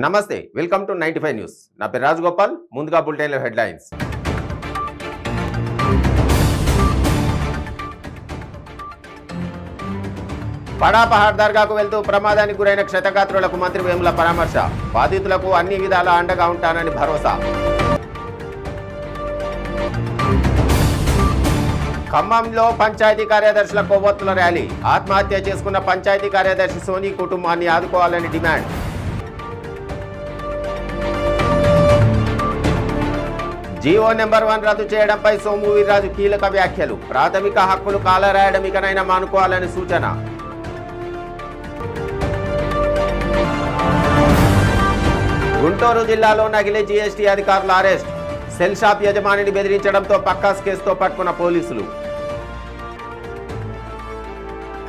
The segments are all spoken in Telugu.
నమస్తే, వెల్కమ్ టు 95 న్యూస్. నా పేరు రాజగోపాల్. ముందుగా బులెటిన్లో హెడ్లైన్స్. పడాపహాడ్ దర్గాకు వెళ్తూ ప్రమాదానికి గురైన క్షతగాత్రులకు మంత్రి వేముల పరామర్శ. బాధితులకు అన్ని విధాల అండగా ఉంటానని భరోసా. ఖమ్మంలో పంచాయతీ కార్యదర్శుల కొవ్వొత్తుల ర్యాలీ. ఆత్మహత్య చేసుకున్న పంచాయతీ కార్యదర్శి సోనీ కుటుంబాన్ని ఆదుకోవాలని డిమాండ్. జియో నెంబర్ 1 రద్దు చేయడంపై సోము వీర్రాజు కీలక వ్యాఖ్యలు. ప్రాథమిక హక్కులు కాలరాయడం ఇకనైనా మానుకోవాలని సూచన. గుంటూరు జిల్లాలో నకిలీ జీఎస్టీ అధికారుల అరెస్ట్. సెల్ షాప్ యజమానిని బెదిరించడంతో పక్కాస్ కేసుతో పట్టుకున్న పోలీసులు.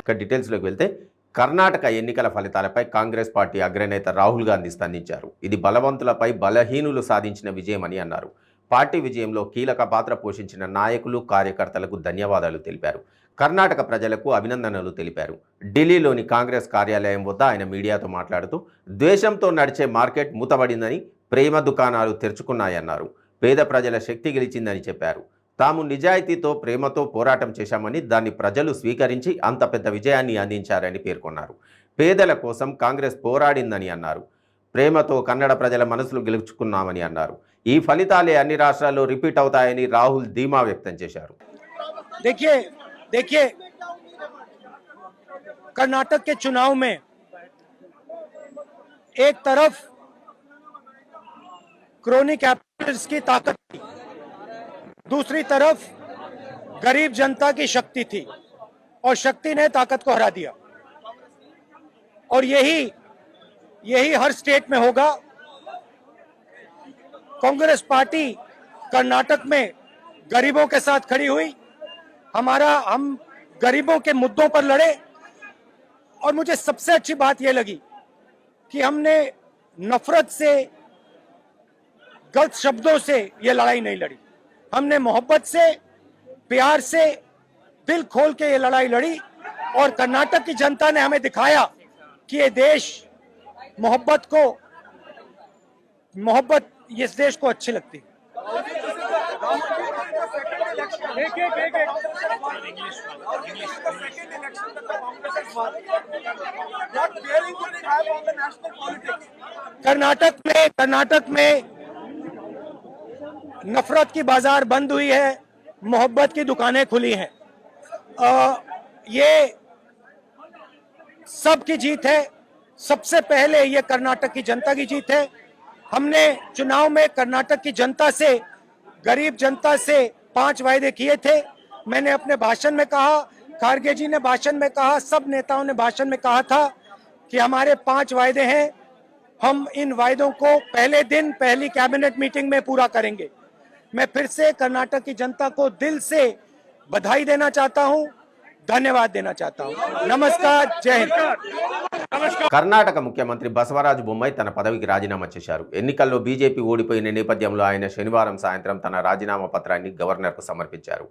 ఇక డీటెయిల్స్లోకి వెళ్తే, కర్ణాటక ఎన్నికల ఫలితాలపై కాంగ్రెస్ పార్టీ అగ్రనేత రాహుల్ గాంధీ స్పందించారు. ఇది బలవంతులపై బలహీనులు సాధించిన విజయమని అన్నారు. పార్టీ విజయంలో కీలక పాత్ర పోషించిన నాయకులు, కార్యకర్తలకు ధన్యవాదాలు తెలిపారు. కర్ణాటక ప్రజలకు అభినందనలు తెలిపారు. ఢిల్లీలోని కాంగ్రెస్ కార్యాలయం వద్ద ఆయన మీడియాతో మాట్లాడుతూ, ద్వేషంతో నడిచే మార్కెట్ మూతబడిందని, ప్రేమ దుకాణాలు తెరుచుకున్నాయన్నారు. పేద ప్రజల శక్తి గెలిచిందని చెప్పారు. తాము నిజాయితీతో, ప్రేమతో పోరాటం చేశామని, దాన్ని ప్రజలు స్వీకరించి అంత పెద్ద విజయాన్ని అందించారని పేర్కొన్నారు. పేదల కోసం కాంగ్రెస్ పోరాడిందని అన్నారు. ప్రేమతో కన్నడ ప్రజల మనసులు గెలుచుకున్నామని అన్నారు. ఈ ఫలితాలే అన్ని రాష్ట్రాల్లో రిపీట్ అవుతాయని రాహుల్ ధీమా వ్యక్తం చేశారు. देखिए कर्नाटक के चुनाव में एक तरफ क्रोनी कैपिटल्स की ताकत थी, दूसरी तरफ गरीब जनता की शक्ति थी, और शक्ति ने ताकत को हरा दिया. और यही हर स्टेट में होगा. कांग्रेस पार्टी कर्नाटक में गरीबों के साथ खड़ी हुई. हम गरीबों के मुद्दों पर लड़े. और मुझे सबसे अच्छी बात यह लगी कि हमने नफरत से, गलत शब्दों से यह लड़ाई नहीं लड़ी. हमने मोहब्बत से, प्यार से, दिल खोल के ये लड़ाई लड़ी. और कर्नाटक की जनता ने हमें दिखाया कि ये देश मोहब्बत इस देश को अच्छी लगती है. कर्नाटक में नफरत की बाजार बंद हुई है, मोहब्बत की दुकानें खुली हैं. ये सबकी जीत है. सबसे पहले ये कर्नाटक की जनता की जीत है. हमने चुनाव में कर्नाटक की जनता से, गरीब जनता से 5 वायदे किए थे. मैंने अपने भाषण में कहा, खारगे जी ने भाषण में कहा, सब नेताओं ने भाषण में कहा था कि हमारे 5 वायदे हैं. हम इन वायदों को पहले दिन पहली कैबिनेट मीटिंग में पूरा करेंगे. मैं फिर से कर्नाटक की जनता को दिल से बधाई देना चाहता हूं, धन्यवाद देना चाहता हूं. नमस्कार, जय हिंद. కర్ణాటక ముఖ్యమంత్రి బసవరాజు బొమ్మాయి తన పదవికి రాజీనామా చేశారు. ఎన్నికల్లో బీజేపీ ఓడిపోయిన నేపథ్యంలో ఆయన శనివారం సాయంత్రం తన రాజీనామా పత్రాన్ని గవర్నర్కు సమర్పించారు.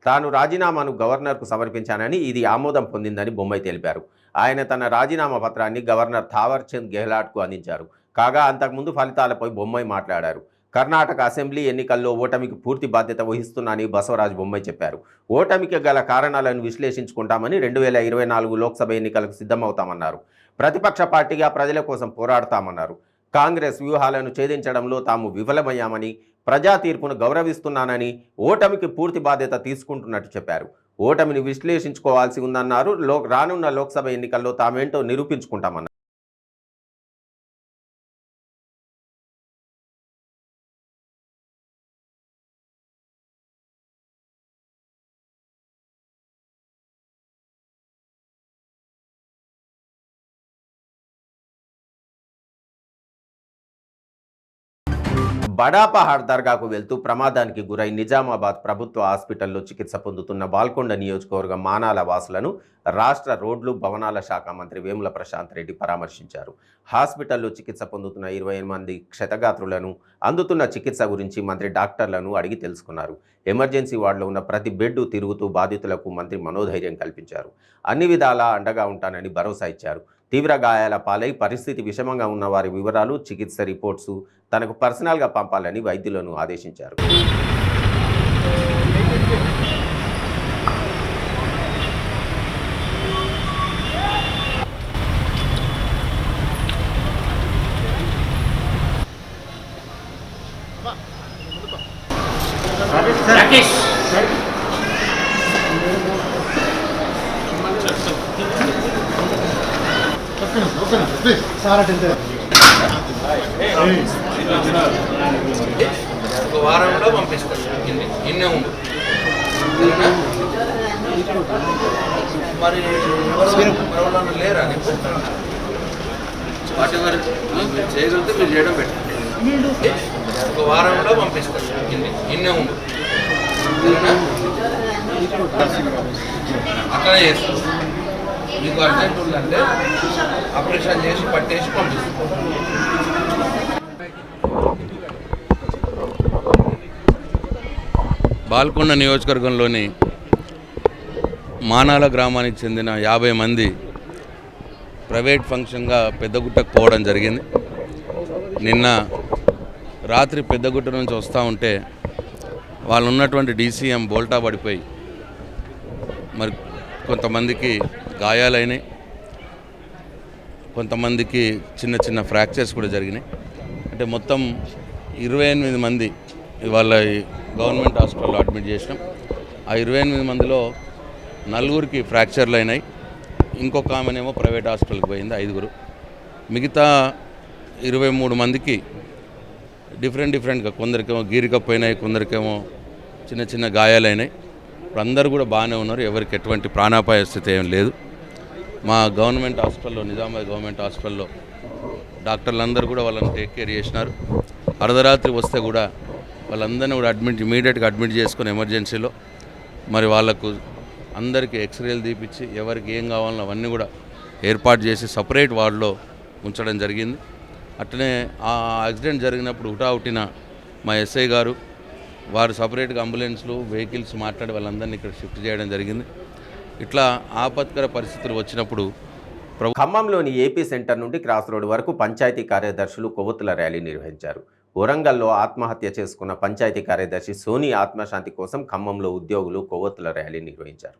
తాను రాజీనామాను గవర్నర్కు సమర్పించానని, ఇది ఆమోదం పొందిందని బొమ్మాయి తెలిపారు. ఆయన తన రాజీనామా పత్రాన్ని గవర్నర్ థావర్ చంద్ గెహ్లాట్కు అందించారు. కాగా అంతకుముందు ఫలితాలపై బొమ్మాయి మాట్లాడారు. కర్ణాటక అసెంబ్లీ ఎన్నికల్లో ఓటమికి పూర్తి బాధ్యత వహిస్తున్నానని బసవరాజు బొమ్మాయి చెప్పారు. ఓటమికి గల కారణాలను విశ్లేషించుకుంటామని, 2024 లోక్సభ ఎన్నికలకు సిద్ధమవుతామన్నారు. ప్రతిపక్ష పార్టీగా ప్రజల కోసం పోరాడతామన్నారు. కాంగ్రెస్ వ్యూహాలను ఛేదించడంలో తాము విఫలమయ్యామని, ప్రజా తీర్పును గౌరవిస్తున్నానని, ఓటమికి పూర్తి బాధ్యత తీసుకుంటున్నట్టు చెప్పారు. ఓటమిని విశ్లేషించుకోవాల్సి ఉందన్నారు. రానున్న లోక్సభ ఎన్నికల్లో తామేంటో నిరూపించుకుంటామన్నారు. బడాపహాడ్ దర్గాకు వెళ్తూ ప్రమాదానికి గురై నిజామాబాద్ ప్రభుత్వ హాస్పిటల్లో చికిత్స పొందుతున్న బాల్కొండ నియోజకవర్గం మానాల వాసులను రాష్ట్ర రోడ్లు భవనాల శాఖ మంత్రి వేముల ప్రశాంత్ రెడ్డి పరామర్శించారు. హాస్పిటల్లో చికిత్స పొందుతున్న 28 మంది క్షతగాత్రులను, అందుతున్న చికిత్స గురించి మంత్రి డాక్టర్లను అడిగి తెలుసుకున్నారు. ఎమర్జెన్సీ వార్డులో ఉన్న ప్రతి బెడ్ తిరుగుతూ బాధితులకు మంత్రి మనోధైర్యం కల్పించారు. అన్ని విధాలా అండగా ఉంటానని భరోసా ఇచ్చారు. తీవ్ర గాయాల పాలై పరిస్థితి విషమంగా ఉన్న వారి వివరాలు, చికిత్స రిపోర్ట్స్ తనకు పర్సనల్గా పంపాలని వైద్యులను ఆదేశించారు. ఒక వారంలో పంపిస్తారు. ఇన్నే ఉండు మరి ఎవరు లేరా నీకు వాటి వారు మీరు చేయగలిగితే మీరు చేయడం పెట్టండి. ఒక వారంలో పంపిస్తారు. ఇన్నే ఉండు అక్కడే చేస్తారు. మీకు అర్జెంట్ ఉందంటే ఆపరేషన్ చేసి పట్టేసి పంపిస్తారు. బాల్కొండ నియోజకవర్గంలోని మానాల గ్రామానికి చెందిన 50 మంది ప్రైవేట్ ఫంక్షన్గా పెద్దగుట్టకు పోవడం జరిగింది. నిన్న రాత్రి పెద్దగుట్ట నుంచి వస్తూ ఉంటే వాళ్ళు ఉన్నటువంటి DCM బోల్టా పడిపోయి మరి కొంతమందికి గాయాలైనాయి, కొంతమందికి చిన్న చిన్న ఫ్రాక్చర్స్ కూడా జరిగినాయి. అంటే మొత్తం 28 మంది ఇవాళ గవర్నమెంట్ హాస్పిటల్లో అడ్మిట్ చేసినాం. ఆ 28 మందిలో 4గురికి ఫ్రాక్చర్లు అయినాయి, ఇంకొక ఆమెనేమో ప్రైవేట్ హాస్పిటల్కి పోయింది 5గురు. మిగతా 23 మందికి డిఫరెంట్గా కొందరికేమో గీరికపోయినాయి, కొందరికేమో చిన్న చిన్న గాయాలైనాయి. ఇప్పుడు అందరూ కూడా బాగానే ఉన్నారు, ఎవరికి ఎటువంటి ప్రాణాపాయ స్థితి ఏం లేదు. మా గవర్నమెంట్ హాస్పిటల్లో, నిజామాబాద్ గవర్నమెంట్ హాస్పిటల్లో డాక్టర్లందరూ కూడా వాళ్ళని టేక్ కేర్ చేసినారు. అర్ధరాత్రి వస్తే కూడా వాళ్ళందరినీ కూడా ఇమీడియట్గా అడ్మిట్ చేసుకొని ఎమర్జెన్సీలో మరి వాళ్ళకు అందరికీ ఎక్స్రేలు తీపిచ్చి ఎవరికి ఏం కావాలో అవన్నీ కూడా ఏర్పాటు చేసి సపరేట్ వార్డులో ఉంచడం జరిగింది. అట్లనే ఆ యాక్సిడెంట్ జరిగినప్పుడు హుటాహుటిన మా ఎస్ఐ గారు వారు సపరేట్గా అంబులెన్స్లు వెహికల్స్ మాట్లాడి వాళ్ళందరినీ ఇక్కడ షిఫ్ట్ చేయడం జరిగింది. ఇట్లా ఆపత్కర పరిస్థితులు వచ్చినప్పుడు ఖమ్మంలోని ఏపీ సెంటర్ నుండి క్రాస్ రోడ్ వరకు పంచాయతీ కార్యదర్శులు కొవ్వొత్తుల ర్యాలీ నిర్వహించారు. వరంగల్లో ఆత్మహత్య చేసుకున్న పంచాయతీ కార్యదర్శి సోని ఆత్మశాంతి కోసం ఖమ్మంలో ఉద్యోగులు కొవ్వొత్తుల ర్యాలీ నిర్వహించారు.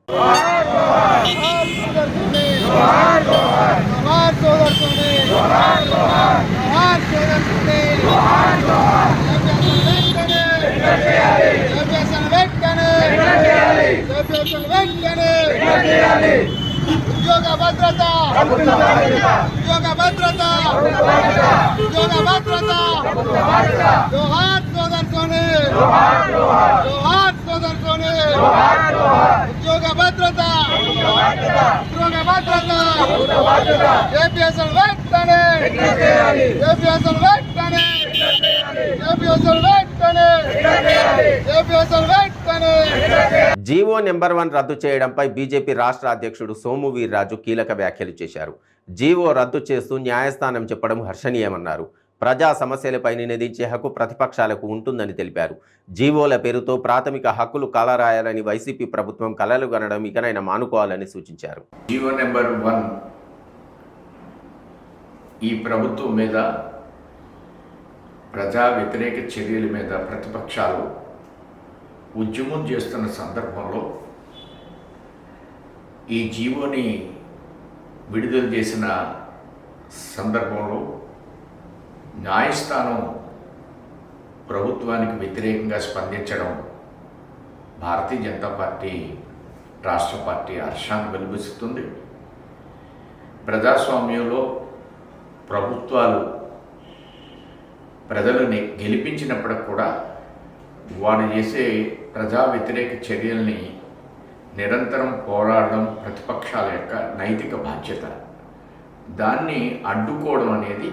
ఉద్యోగ భద్రత, ఉద్యోగ భద్రత, ఉద్యోగ భద్రత. జోహార్ సోదర్ సోని, జోహార్ సోదర్ సోని. ఉద్యోగ భద్రత, ఉద్యోగ భద్రత. ఏపీఎస్ఎల్ వెంటనే, ఏపీఎస్ఎల్ వెంటనే, ఏపీఎస్ఎల్ వెంటనే, ఏపీఎస్ఎల్ వెంటనే. జీవో నెంబర్ 1 రద్దు చేయడంపై బీజేపీ రాష్ట్ర అధ్యక్షుడు సోము వీర్రాజు కీలక వ్యాఖ్యలు చేశారు. జీవో రద్దు చేస్తూ న్యాయస్థానం చెప్పడం హర్షణీయమన్నారు. ప్రజా సమస్యలపై నినదించే హక్కు ప్రతిపక్షాలకు ఉంటుందని తెలిపారు. జీవోల పేరుతో ప్రాథమిక హక్కులు కాలరాయాలని వైసీపీ ప్రభుత్వం కలలు కనడం ఇకనైనా మానుకోవాలని సూచించారు. జీవో నెంబర్ 1 ఈ ప్రభుత్వం మీద, ప్రజా వ్యతిరేక చర్యల మీద ప్రతిపక్షాలు ఉద్యమం చేస్తున్న సందర్భంలో ఈ జీవోని విడుదల చేసిన సందర్భంలో న్యాయస్థానం ప్రభుత్వానికి వ్యతిరేకంగా స్పందించడం భారతీయ జనతా పార్టీ రాష్ట్ర పార్టీ హర్షాన్ని వెలువరిస్తుంది. ప్రజాస్వామ్యంలో ప్రభుత్వాలు ప్రజలని గెలిపించినప్పటికి కూడా వారు చేసే ప్రజా వ్యతిరేక చర్యల్ని నిరంతరం పోరాడడం ప్రతిపక్షాల యొక్క నైతిక బాధ్యత. దాన్ని అడ్డుకోవడం అనేది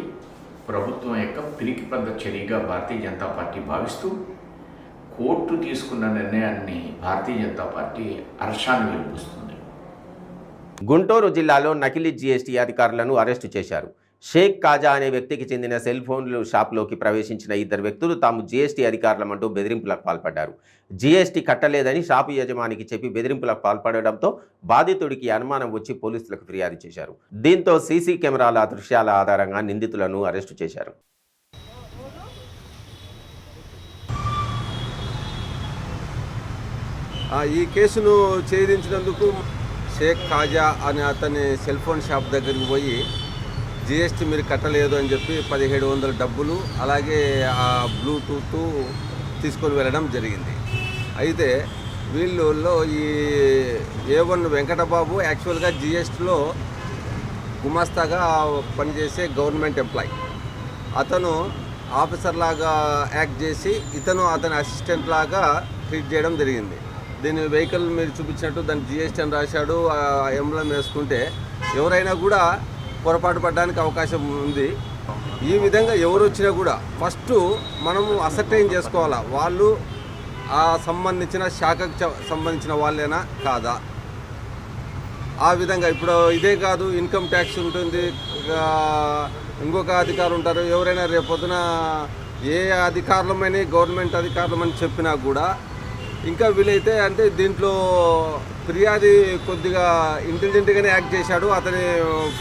ప్రభుత్వం యొక్క పిరికిపంద చర్యగా భారతీయ జనతా పార్టీ భావిస్తూ కోర్టు తీసుకున్న నిర్ణయాన్ని భారతీయ జనతా పార్టీ హర్షాన్ని వెలిపిస్తుంది. గుంటూరు జిల్లాలో నకిలీ జీఎస్టీ అధికారులను అరెస్టు చేశారు. షేక్ కాజా అనే వ్యక్తికి చెందిన సెల్ ఫోన్లు షాప్లోకి ప్రవేశించిన ఇద్దరు వ్యక్తులు తాము జీఎస్టీ అధికారులమంటూ బెదిరింపులకు పాల్పడ్డారు. జీఎస్టీ కట్టలేదని షాపు యజమానికి చెప్పి బెదిరింపులకు పాల్పడడంతో బాధితుడికి అనుమానం వచ్చి పోలీసులకు ఫిర్యాదు చేశారు. దీంతో సీసీ కెమెరాల దృశ్యాల ఆధారంగా నిందితులను అరెస్టు చేశారు. ఈ కేసును ఛేదించినందుకు షేక్ కాజా అనే అతని సెల్ ఫోన్ షాప్ దగ్గరికి పోయి జీఎస్టీ మీరు కట్టలేదు అని చెప్పి 1700 డబ్బులు అలాగే ఆ బ్లూటూత్ తీసుకొని వెళ్ళడం జరిగింది. అయితే వీళ్ళలో ఈ A1 వెంకటబాబు యాక్చువల్గా జీఎస్టీలో గుమాస్తాగా పనిచేసే గవర్నమెంట్ ఎంప్లాయీ. అతను ఆఫీసర్ లాగా యాక్ట్ చేసి ఇతను అతని అసిస్టెంట్ లాగా ట్రీట్ చేయడం జరిగింది. దీని వెహికల్ మీరు చూపించినట్టు దాని జీఎస్టీ అని రాశాడు, ఎంబ్లం వేసుకుంటే ఎవరైనా కూడా పొరపాటు పడడానికి అవకాశం ఉంది. ఈ విధంగా ఎవరు వచ్చినా కూడా ఫస్ట్ మనము అసర్టైన్ చేసుకోవాలా, వాళ్ళు ఆ సంబంధించిన శాఖకు సంబంధించిన వాళ్ళేనా కాదా. ఆ విధంగా ఇప్పుడు ఇదే కాదు, ఇన్కమ్ ట్యాక్స్ ఉంటుంది, ఇంకొక అధికారులు ఉంటారు. ఎవరైనా రేపొద్దున ఏ అధికారులమని గవర్నమెంట్ అధికారులమని చెప్పినా కూడా ఇంకా వీలైతే అంటే దీంట్లో ఫిర్యాది కొద్దిగా ఇంటెలిజెంట్గానే యాక్ట్ చేశాడు, అతని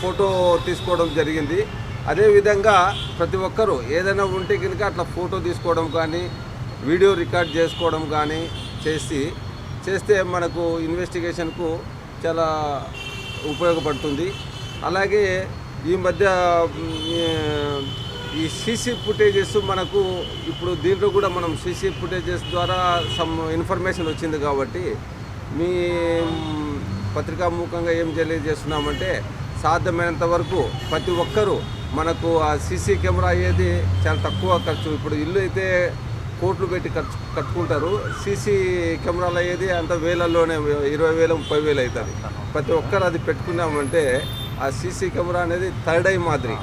ఫోటో తీసుకోవడం జరిగింది. అదేవిధంగా ప్రతి ఒక్కరూ ఏదైనా ఉంటే కనుక అట్లా ఫోటో తీసుకోవడం కానీ వీడియో రికార్డ్ చేసుకోవడం కానీ చేస్తే మనకు ఇన్వెస్టిగేషన్కు చాలా ఉపయోగపడుతుంది. అలాగే ఈ మధ్య ఈ సీసీ ఫుటేజెస్ మనకు ఇప్పుడు దీంట్లో కూడా మనం సీసీ ఫుటేజెస్ ద్వారా సమ్ ఇన్ఫర్మేషన్ వచ్చింది కాబట్టి మీ పత్రికాముఖంగా ఏం తెలియజేస్తున్నామంటే సాధ్యమైనంత వరకు ప్రతి ఒక్కరూ మనకు ఆ సీసీ కెమెరా అయ్యేది చాలా తక్కువ ఖర్చు. ఇప్పుడు ఇల్లు అయితే కోట్లు పెట్టి కట్టుకుంటారు, సీసీ కెమెరాలు అయ్యేది అంత వేలల్లోనే 20,000 30,000 అవుతుంది. ప్రతి ఒక్కరు అది పెట్టుకున్నామంటే ఆ సీసీ కెమెరా అనేది థర్డ్ ఐ మాదిరి.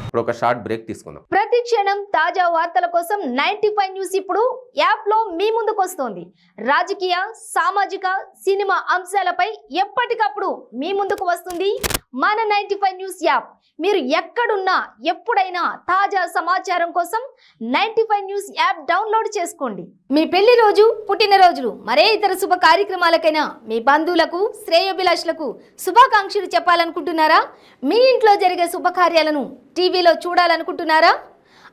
ఇప్పుడు ఒక షార్ట్ బ్రేక్ తీసుకుందాం. ప్రతి క్షణం తాజా వార్తల కోసం 95 న్యూస్ ఇప్పుడు యాప్ లో మీ ముందుకు వస్తోంది. రాజకీయ, సామాజిక, సినిమా అంశాలపై ఎప్పటికప్పుడు మీ ముందుకు వస్తుంది మన 95 న్యూస్ యాప్. మీరు ఎక్కడున్నా ఎప్పుడైనా తాజా సమాచారం కోసం 95 న్యూస్ యాప్ డౌన్లోడ్ చేసుకోండి. మీ పెళ్లి రోజు, పుట్టినరోజులు, మరే ఇతర శుభ కార్యక్రమాలకైనా మీ బంధువులకు, శ్రేయోభిలాషులకు శుభాకాంక్షలు చెప్పాలనుకుంటున్నారా? మీ ఇంట్లో జరిగే శుభకార్యాలను టీవీలో చూడాలనుకుంటున్నారా?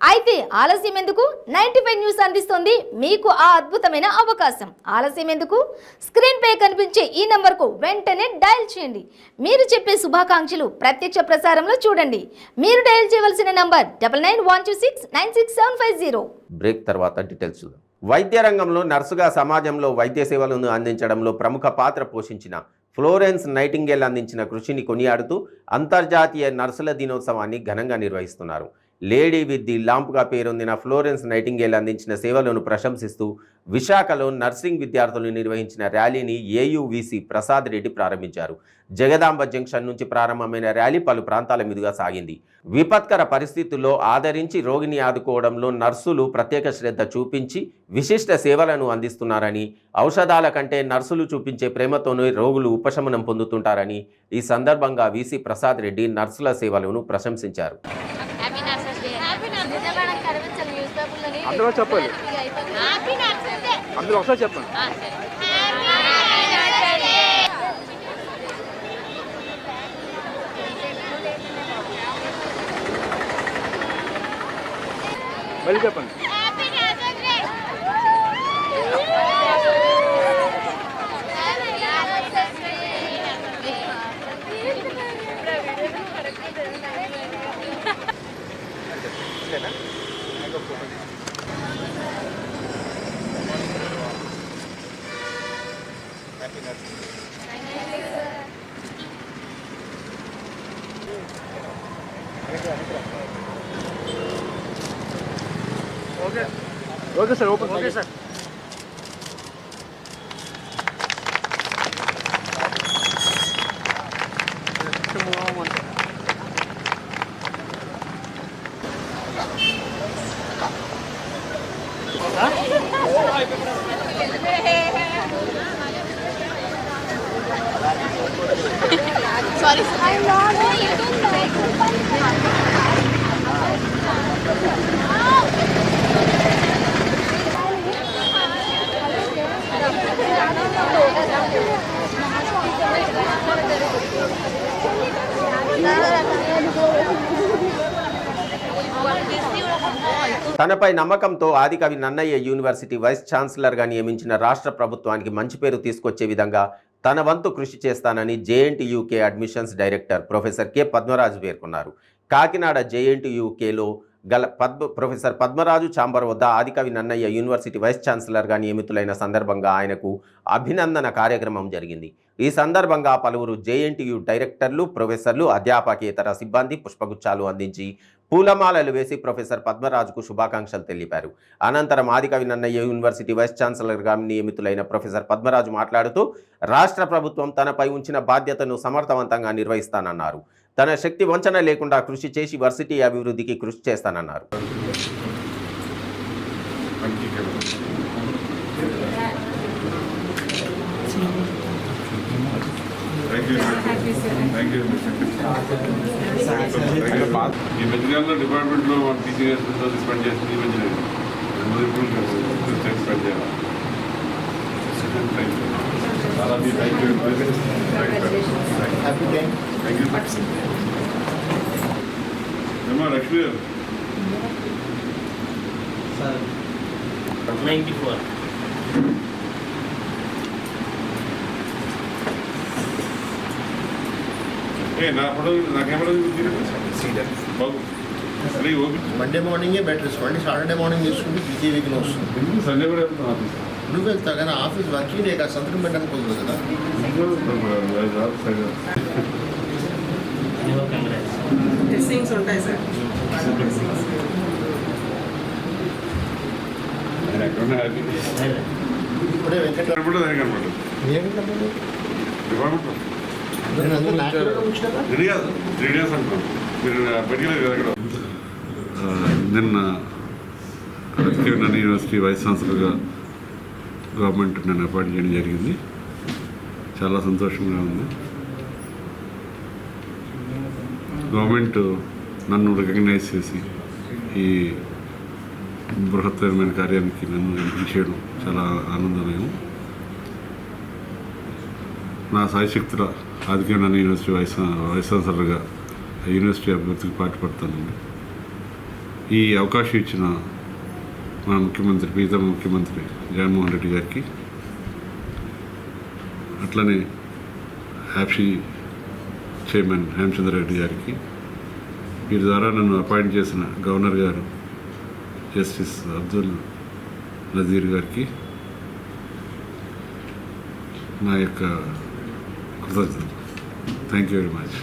అయితే ఆలస్యం ఎందుకు? 95 న్యూస్ అందిస్తోంది మీకు ఆ అద్భుతమైన అవకాశం. ఆలస్యం ఎందుకు? స్క్రీన్ పై కనిపించే ఈ నంబర్కు వెంటనే డయల్ చేయండి. మీరు చెప్పే శుభాకాంక్షలు ప్రత్యక్ష ప్రసారంలో చూడండి. మీరు డయల్ చేయవలసిన నంబర్ 9912696750. బ్రేక్ తర్వాత డీటెయిల్స్ చూద్దాం. వైద్య రంగంలో నర్సుగా సమాజంలో వైద్య సేవలను అందించడంలో ప్రముఖ పాత్ర పోషించిన ఫ్లోరెన్స్ నైటింగేల్ అందించిన కృషిని కొనియాడుతూ అంతర్జాతీయ నర్సుల దినోత్సవాన్ని ఘనంగా నిర్వహిస్తున్నారు. లేడీ విత్ ది లాంప్గా పేరొందిన ఫ్లోరెన్స్ నైటింగేల్ అందించిన సేవలను ప్రశంసిస్తూ విశాఖలో నర్సింగ్ విద్యార్థులు నిర్వహించిన ర్యాలీని ఏయువిసి ప్రసాద్ రెడ్డి ప్రారంభించారు. జగదాంబ జంక్షన్ నుంచి ప్రారంభమైన ర్యాలీ పలు ప్రాంతాల మీదుగా సాగింది. విపత్కర పరిస్థితుల్లో ఆదరించి రోగిని ఆదుకోవడంలో నర్సులు ప్రత్యేక శ్రద్ధ చూపించి విశిష్ట సేవలను అందిస్తున్నారని, ఔషధాల కంటే నర్సులు చూపించే ప్రేమతోనే రోగులు ఉపశమనం పొందుతుంటారని ఈ సందర్భంగా విసి ప్రసాద్ రెడ్డి నర్సుల సేవలను ప్రశంసించారు. అందరూ చెప్పాలి, అందరూ ఒకసారి చెప్పండి. మళ్ళీ చెప్పండి. Okay sir, open. Okay sir. Sorry, I'm not. తనపై నమ్మకంతో ఆదికవి నన్నయ్య యూనివర్సిటీ వైస్ ఛాన్సలర్గా నియమించిన రాష్ట్ర ప్రభుత్వానికి మంచి పేరు తీసుకొచ్చే విధంగా తన వంతు కృషి చేస్తానని JNTUK admissions director professor K Padmaraju పేర్కొన్నారు. కాకినాడ జేఎన్టీయూకేలో గల ప్రొఫెసర్ పద్మరాజు ఛాంబర్ వద్ద ఆదికవి నన్నయ్య యూనివర్సిటీ వైస్ ఛాన్సలర్గా నియమితులైన సందర్భంగా ఆయనకు అభినందన కార్యక్రమం జరిగింది. ఈ సందర్భంగా పలువురు జేఎన్టీయూ డైరెక్టర్లు, ప్రొఫెసర్లు, అధ్యాపకేతర సిబ్బంది పుష్పగుచ్చాలు అందించి పూలమాలలు వేసి ప్రొఫెసర్ పద్మరాజుకు శుభాకాంక్షలు తెలిపారు. అనంతరం ఆదికవి నన్నయ్య యూనివర్సిటీ వైస్ ఛాన్సలర్గా నియమితులైన ప్రొఫెసర్ పద్మరాజు మాట్లాడుతూ రాష్ట్ర ప్రభుత్వం తనపై ఉంచిన బాధ్యతను సమర్థవంతంగా నిర్వహిస్తానన్నారు. తన శక్తి వంచన లేకుండా కృషి చేసి వర్సిటీ అభివృద్ధికి కృషి చేస్తానన్నారు. ఈ మధ్యకాలంలో డిపార్ట్మెంట్లో టీచింగ్ అసిస్టెంట్స్ స్పెండ్ చేస్తుంది. ఈ మధ్య స్పెండ్ చేయాలి. ఏమా లక్ష్మి గారు 94 నా ఫోటో నా కెమెరా బాబు మండే మార్నింగే బెటర్ తీసుకోండి. సాటర్డే మార్నింగ్ తీసుకుంటే బీజీ వీక్లో వస్తుంది. సండే కూడా వెళ్తాను ఆఫీస్. నువ్వు వెళ్తావు కానీ ఆఫీస్ వర్కింగ్ డే కదా, సంతకం పెట్టడానికి కుదరదు కదా. ఉంటాయి సార్. ఇప్పుడే కనపడదు దానికి కనపడదు డిపార్ట్మెంట్లో రెడీ కాదు 3 days అంటున్నాను. మీరు పెట్టలేదు కదా ఇక్కడ. నిన్న యూనివర్సిటీ వైస్ ఛాన్సలర్గా గవర్నమెంట్ నన్ను అపాయింట్ చేయడం జరిగింది. చాలా సంతోషంగా ఉంది. గవర్నమెంట్ నన్ను రికగ్నైజ్ చేసి ఈ బృహత్తరమైన కార్యానికి నన్ను ఎంపిక చేయడం చాలా ఆనందమయం. నా సాయశక్తుల ఆదికవి నన్నయ్య యూనివర్సిటీ వైస్ ఛాన్సలర్గా యూనివర్సిటీ అభివృద్ధికి పాటుపడతానండి. ఈ అవకాశం ఇచ్చిన మన ముఖ్యమంత్రి, ప్రీతమ ముఖ్యమంత్రి జగన్మోహన్ రెడ్డి గారికి, అట్లనే హ్యాప్సీ చైర్మన్ హేమచంద్రారెడ్డి గారికి, వీరి ద్వారా నన్ను అపాయింట్ చేసిన గవర్నర్ గారు జస్టిస్ అబ్దుల్ నజీర్ గారికి నా యొక్క కృతజ్ఞతలు. Thank you very much.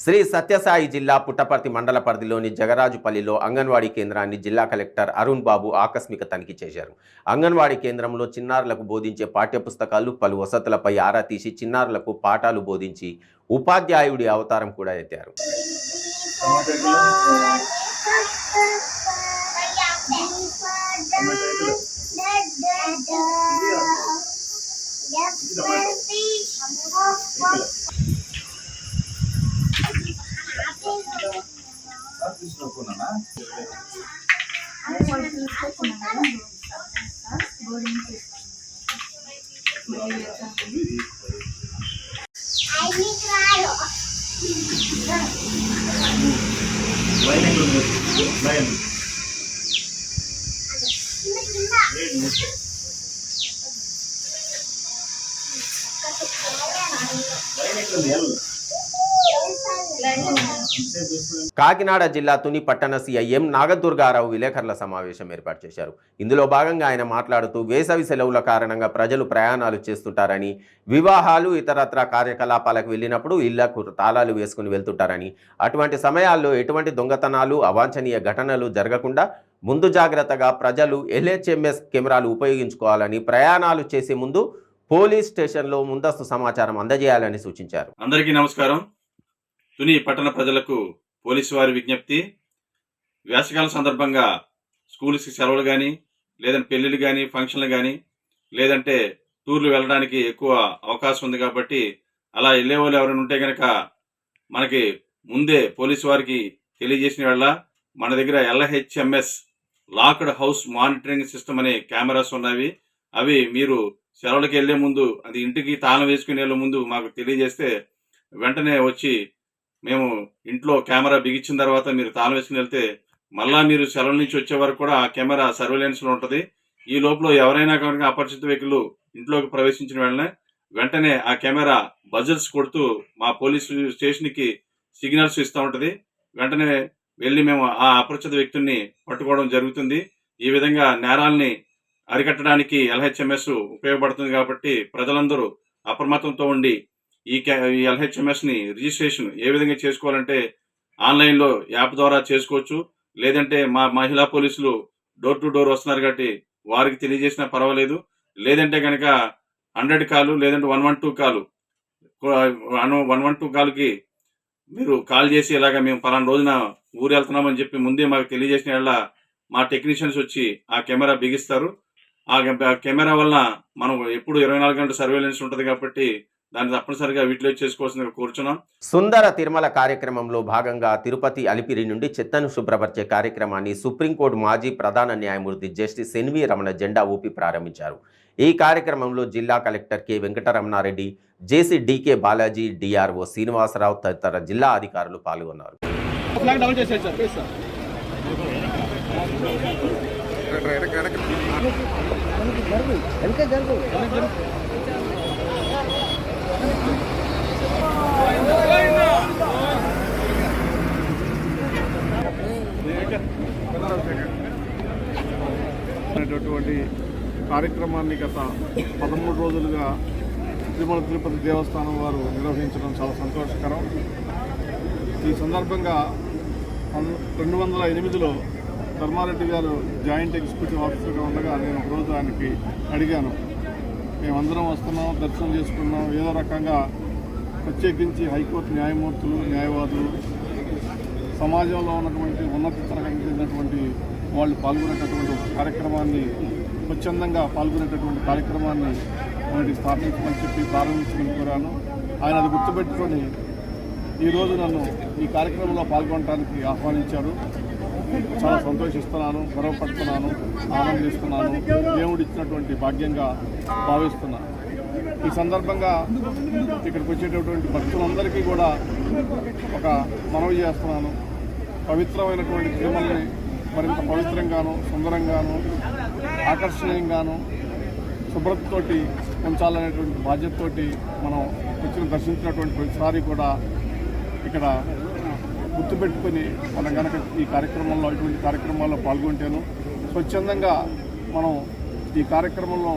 Shri Sathya Sai జిల్లా పుట్టపర్తి మండల పరిధిలోని జగరాజుపల్లిలో అంగన్వాడీ కేంద్రాన్ని జిల్లా కలెక్టర్ అరుణ్ బాబు ఆకస్మిక తనిఖీ చేశారు. అంగన్వాడీ కేంద్రంలో చిన్నారులకు బోధించే పాఠ్యపుస్తకాలు, పలు వసతులపై ఆరా తీసి చిన్నారులకు పాఠాలు బోధించి ఉపాధ్యాయుడి అవతారం కూడా ఎత్తారు. కాకినాడ జిల్లా తుని పట్టణ సీఐఎం నాగదుర్గారావు విలేకరుల సమావేశం ఏర్పాటు చేశారు. ఇందులో భాగంగా ఆయన మాట్లాడుతూ వేసవి సెలవుల కారణంగా ప్రజలు ప్రయాణాలు చేస్తుంటారని, వివాహాలు ఇతరత్ర కార్యకలాపాలకు వెళ్ళినప్పుడు ఇళ్లకు తాళాలు వేసుకుని వెళ్తుంటారని, అటువంటి సమయాల్లో ఎటువంటి దొంగతనాలు, అవాంఛనీయ ఘటనలు జరగకుండా ముందు జాగ్రత్తగా ప్రజలు LHMS కెమెరాలు ఉపయోగించుకోవాలని, ప్రయాణాలు చేసే ముందు పోలీస్ స్టేషన్లో ముందస్తు సమాచారం అందజేయాలని సూచించారు. అందరికీ నమస్కారం. తుని పట్టణ ప్రజలకు పోలీసు వారి విజ్ఞప్తి, వేసవికాలం సందర్భంగా స్కూల్స్కి సెలవులు కానీ, లేదంటే పెళ్లిళ్ళు కానీ, ఫంక్షన్లు కానీ, లేదంటే టూర్లు వెళ్ళడానికి ఎక్కువ అవకాశం ఉంది. కాబట్టి అలా వెళ్ళే వాళ్ళు ఎవరైనా ఉంటే కనుక మనకి ముందే పోలీసు వారికి తెలియజేసిన వేళ మన దగ్గర LHMS locked house monitoring system అనే కెమెరాస్ ఉన్నవి. అవి మీరు సెలవులకు వెళ్లే ముందు, అది ఇంటికి తాళం వేసుకుని వెళ్ళే ముందు మాకు తెలియజేస్తే వెంటనే వచ్చి మేము ఇంట్లో కెమెరా బిగించిన తర్వాత మీరు తాళం వేసుకుని వెళ్తే మళ్ళా మీరు సెలవుల నుంచి వచ్చే వరకు కూడా ఆ కెమెరా సర్వేలెన్స్లో ఉంటుంది. ఈ లోపల ఎవరైనా కనుక అపరిచిత వ్యక్తులు ఇంట్లోకి ప్రవేశించిన వెంటనే ఆ కెమెరా బజర్స్ కొడుతూ మా పోలీసు స్టేషన్కి సిగ్నల్స్ ఇస్తూ ఉంటుంది. వెంటనే వెళ్ళి మేము ఆ అపరిచిత వ్యక్తుల్ని పట్టుకోవడం జరుగుతుంది. ఈ విధంగా నేరాల్ని అరికట్టడానికి LHMS ఉపయోగపడుతుంది. కాబట్టి ప్రజలందరూ అప్రమత్తంతో ఉండి ఈ LHMSని రిజిస్ట్రేషన్ ఏ విధంగా చేసుకోవాలంటే ఆన్లైన్లో యాప్ ద్వారా చేసుకోవచ్చు. లేదంటే మా మహిళా పోలీసులు డోర్ టు డోర్ వస్తున్నారు కాబట్టి వారికి తెలియజేసినా పర్వాలేదు. లేదంటే కనుక 100 కాలు లేదంటే 112 కాలు 112 కాలుకి మీరు కాల్ చేసి ఇలాగా మేము పలానా రోజున ఊరు వెళ్తున్నామని చెప్పి ముందే మాకు తెలియజేసిన వాళ్ళ మా టెక్నీషియన్స్ వచ్చి ఆ కెమెరా బిగిస్తారు. ఆ కెమెరా వల్ల మనం ఎప్పుడు 24 గంటల సర్వేలెన్స్ ఉంటుంది కాబట్టి దాన్ని తప్పనిసరిగా వీటిలో చేసుకోవాల్సిందిగా కోరుచున్నాం. సుందర తిరుమల కార్యక్రమంలో భాగంగా తిరుపతి అలిపిరి నుండి చెత్తను శుభ్రపరిచే కార్యక్రమాన్ని సుప్రీంకోర్టు మాజీ ప్రధాన న్యాయమూర్తి జస్టిస్ ఎన్వి రమణ జెండా ఊపి ప్రారంభించారు. ఈ కార్యక్రమంలో జిల్లా కలెక్టర్ కె వెంకటరమణారెడ్డి, జేసీ డికే బాలాజీ, డిఆర్ఓ శ్రీనివాసరావు తదితర జిల్లా అధికారులు పాల్గొన్నారు. అనేటటువంటి కార్యక్రమాన్ని గత 13 రోజులుగా తిరుమల తిరుపతి దేవస్థానం వారు నిర్వహించడం చాలా సంతోషకరం. ఈ సందర్భంగా 2008లో ధర్మారెడ్డి గారు జాయింట్ ఎగ్జిక్యూటివ్ ఆఫీసర్గా ఉండగా నేను ఒకరోజు ఆయనకి అడిగాను, మేమందరం వస్తున్నాం, దర్శనం చేసుకున్నాం, ఏదో రకంగా ప్రత్యేకించి హైకోర్టు న్యాయమూర్తులు, న్యాయవాదులు, సమాజంలో ఉన్నటువంటి ఉన్నత తరగతి చెందినటువంటి వాళ్ళు పాల్గొనేటటువంటి కార్యక్రమాన్ని, స్వచ్ఛందంగా పాల్గొనేటటువంటి కార్యక్రమాన్ని మనకి స్థాపించమని చెప్పి ప్రారంభించమని కోరాను. ఆయన అది గుర్తుపెట్టుకొని ఈరోజు నన్ను ఈ కార్యక్రమంలో పాల్గొనడానికి ఆహ్వానించారు. చాలా సంతోషిస్తున్నాను, గర్వపడుతున్నాను, ఆనందిస్తున్నాను, దేవుడు ఇచ్చినటువంటి భాగ్యంగా భావిస్తున్నాను. ఈ సందర్భంగా ఇక్కడికి వచ్చేటటువంటి భక్తులందరికీ కూడా ఒక మనవి చేస్తున్నాను. పవిత్రమైనటువంటి తిరుమలని మరింత పవిత్రంగాను, సుందరంగాను, ఆకర్షణీయంగాను, శుభ్రతతోటి ఉంచాలనేటువంటి బాధ్యతతోటి మనం దర్శించినటువంటి ప్రతిసారి కూడా ఇక్కడ గుర్తుపెట్టుకొని మనం కనుక ఈ కార్యక్రమంలో, ఇటువంటి కార్యక్రమాల్లో పాల్గొంటేను స్వచ్ఛందంగా మనం ఈ కార్యక్రమంలో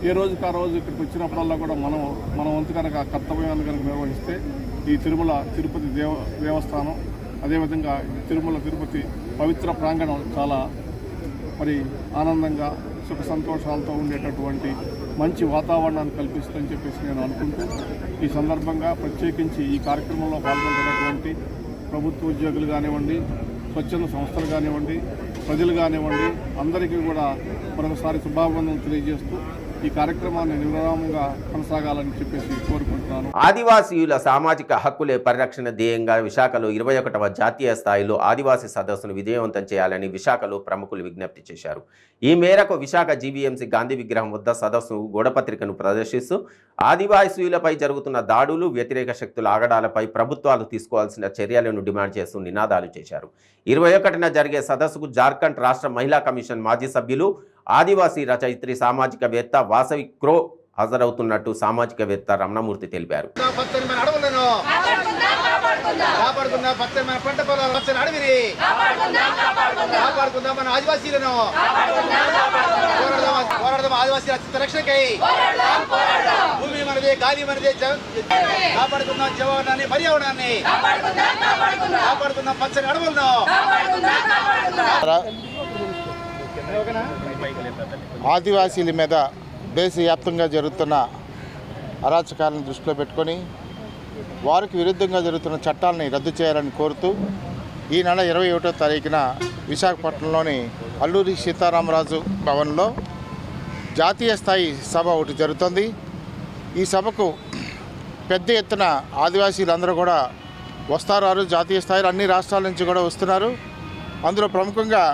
ఏ రోజుకి ఆ రోజు ఇక్కడికి వచ్చినప్పుడల్లా కూడా మన వంతు కనుక కర్తవ్యాన్ని కనుక నిర్వహిస్తే ఈ తిరుపతి దేవస్థానం, అదేవిధంగా తిరుమల తిరుపతి పవిత్ర ప్రాంగణం చాలా మరి ఆనందంగా, సుఖ సంతోషాలతో ఉండేటటువంటి మంచి వాతావరణాన్ని కల్పిస్తుందని చెప్పేసి నేను అనుకుంటూ ఈ సందర్భంగా ప్రత్యేకించి ఈ కార్యక్రమంలో పాల్గొంటున్నటువంటి ప్రభుత్వ ఉద్యోగులు కానివ్వండి, స్వచ్ఛంద సంస్థలు కానివ్వండి, ప్రజలు కానివ్వండి, అందరికీ కూడా మరొకసారి శుభాభివందనలు తెలియజేస్తూ ఈ కార్యక్రమాన్ని నిర్విరామంగా కొనసాగాలని చెప్పేసి కోరుకుంటున్నాను. ఆదివాసీయుల సామాజిక హక్కులే పరిరక్షణ ధ్యేయంగా విశాఖలో 21వ జాతీయ స్థాయిలో ఆదివాసీ సదస్సును విజయవంతం చేయాలని విశాఖలో ప్రముఖులు విజ్ఞప్తి చేశారు. ఈ మేరకు విశాఖ జీవీఎంసీ గాంధీ విగ్రహం వద్ద సదస్సు గోడపత్రికను ప్రదర్శిస్తూ ఆదివాసీయులపై జరుగుతున్న దాడులు, వ్యతిరేక శక్తుల ఆగడాలపై ప్రభుత్వాలు తీసుకోవాల్సిన చర్యలను డిమాండ్ చేస్తూ నినాదాలు చేశారు. 21న జరిగే సదస్సుకు జార్ఖండ్ రాష్ట్ర మహిళా కమిషన్ మాజీ సభ్యులు, ఆదివాసీ రచయిత్రి, సామాజికవేత్త వాసవి క్రో హాజరవుతున్నట్టు సామాజికవేత్త రమణమూర్తి తెలిపారు. ఆదివాసీల మీద దేశవ్యాప్తంగా జరుగుతున్న అరాచకాలను దృష్టిలో పెట్టుకొని వారికి విరుద్ధంగా జరుగుతున్న చట్టాలని రద్దు చేయాలని కోరుతూ ఈ నెల 21వ తారీఖున విశాఖపట్నంలోని అల్లూరి సీతారామరాజు భవన్లో జాతీయ స్థాయి సభ ఒకటి జరుగుతుంది. ఈ సభకు పెద్ద ఎత్తున ఆదివాసీలందరూ కూడా వస్తారు. జాతీయ స్థాయిలో అన్ని రాష్ట్రాల నుంచి కూడా వస్తున్నారు. అందులో ప్రముఖంగా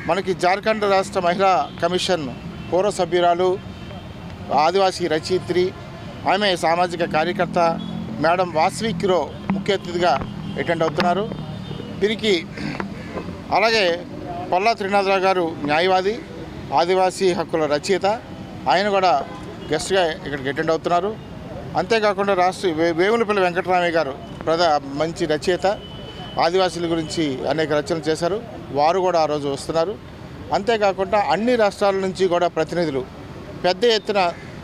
మనకి జార్ఖండ్ రాష్ట్ర మహిళా కమిషన్ పూర్వ సభ్యురాలు, ఆదివాసీ రచయిత్రి, ఆమె సామాజిక కార్యకర్త మేడం వాసవి కిరో ముఖ్య అతిథిగా అటెండ్ అవుతున్నారు. దీనికి అలాగే పల్లా త్రినాథరావు గారు న్యాయవాది, ఆదివాసీ హక్కుల రచయిత, ఆయన కూడా గెస్ట్గా ఇక్కడికి అటెండ్ అవుతున్నారు. అంతేకాకుండా వేములపల్లి వెంకటరామయ్య గారు మంచి రచయిత, ఆదివాసీల గురించి అనేక రచనలు చేశారు, వారు కూడా ఆ రోజు వస్తున్నారు. అంతేకాకుండా అన్ని రాష్ట్రాల నుంచి కూడా ప్రతినిధులు పెద్ద ఎత్తున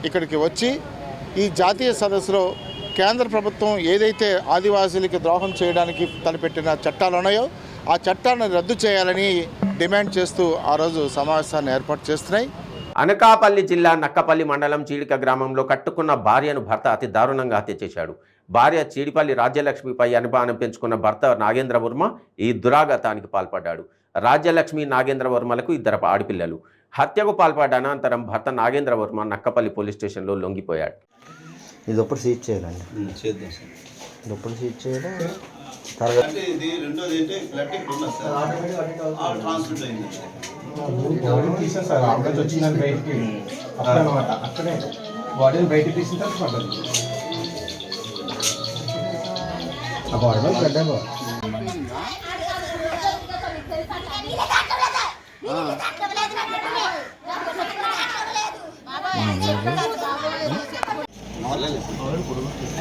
ఇక్కడికి వచ్చి ఈ జాతీయ సదస్సులో కేంద్ర ప్రభుత్వం ఏదైతే ఆదివాసీలకి ద్రోహం చేయడానికి తలపెట్టిన చట్టాలు ఉన్నాయో ఆ చట్టాలను రద్దు చేయాలని డిమాండ్ చేస్తూ ఆ రోజు సమావేశాన్ని ఏర్పాటు చేస్తున్నాయి. అనకాపల్లి జిల్లా నక్కపల్లి మండలం చీడిక గ్రామంలో కట్టుకున్న భార్యను భర్త అతి దారుణంగా హత్య చేశాడు. భార్య చీడిపల్లి రాజ్యలక్ష్మిపై అనుమానం పెంచుకున్న భర్త నాగేంద్ర వర్మ ఈ దురాఘాతానికి పాల్పడ్డాడు. రాజ్యలక్ష్మి నాగేంద్ర వర్మలకు 2 ఆడపిల్లలు. హత్యకు పాల్పడ్డ అనంతరం భర్త నాగేంద్ర వర్మ నక్కపల్లి పోలీస్ స్టేషన్లో లొంగిపోయాడు. ఇది ఒప్పుడు సీజ్ చేయాలండి, చేద్దాం సార్. ఇది ఒప్పుడు సీజ్ చేయడం ఇది రెండోది ఏంటంటే బ్లడ్ ఇక్కడ ఉన్నది సార్, ట్రాన్స్ఫర్ అయింది. బాడీ తీసా సార్, ఆంబులెన్స్ వచ్చిందని బయటికి అన్నమాట. అక్కడే బాడీని బయటికి తీసిన తర్వాత పడ్డది. ఆ బాడీ మీద బ్లడ్ ఏమో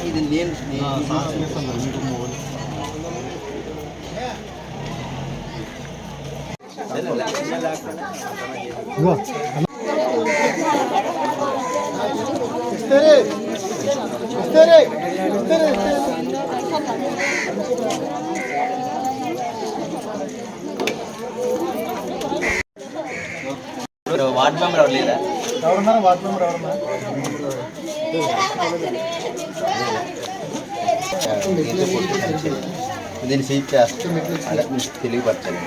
ఇది నేను వార్డ్ మెంబర్ ఎవరు లేదా? ఎవరున్నారు వార్డ్ మెంబర్? ఎవరున్నారు? దీన్ని సీజ్ చేస్తాం, తెలియపరచాలి.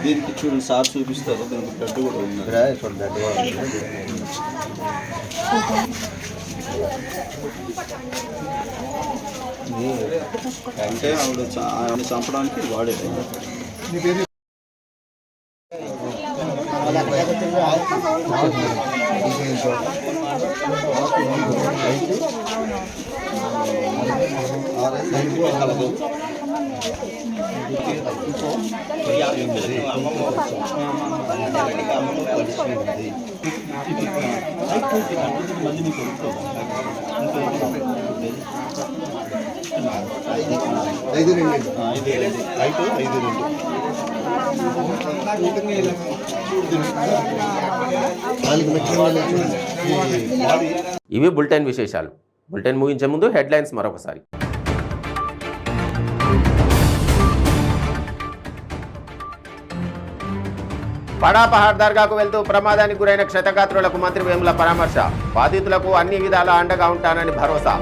దీనికి చూడు సార్ చూపిస్తారు, దీనికి బ్లడ్ కూడా ఉంది. బ్లడ్ కూడా అంటే ఆవిడ చంపడానికి వాడేది. ఇవి బులెటిన్ విశేషాలు. బులెటిన్ ముగించే ముందు హెడ్లైన్స్ మరొకసారి. బడా పహాడ్ దర్గాకు వెళ్తూ ప్రమాదానికి గురైన క్షతగాత్రులకు మంత్రి వేముల పరామర్శ. బాధితులకు అన్ని విధాలా అండగా ఉంటానని భరోసా.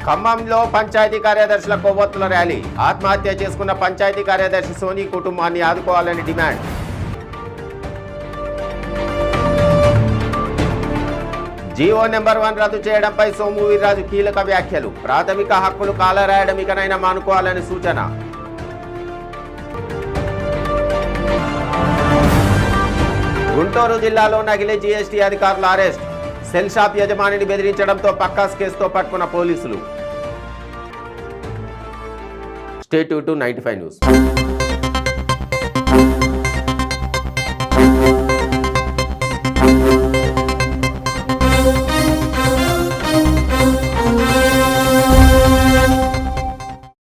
ఖమ్మంలో పంచాయతీ కార్యదర్శుల కొవ్వొత్తుల ర్యాలీ. ఆత్మహత్య చేసుకున్న పంచాయతీ కార్యదర్శి సోనీ కుటుంబాన్ని ఆదుకోవాలని డిమాండ్. జీవో నెంబర్ 1 రద్దు చేయడంపై సోము వీర్రాజు కీలక వ్యాఖ్యలు. ప్రాథమిక హక్కులు కాలరాయడం ఇకనైనా మానుకోవాలని సూచన. గుంటూరు జిల్లాలో నకిలీ జీఎస్టీ అధికారుల అరెస్ట్. సెల్ షాప్ యజమానిని బెదిరించడంతో పక్కాస్ కేసుతో పట్టుకున్న పోలీసులు. Stay tune to 95 news.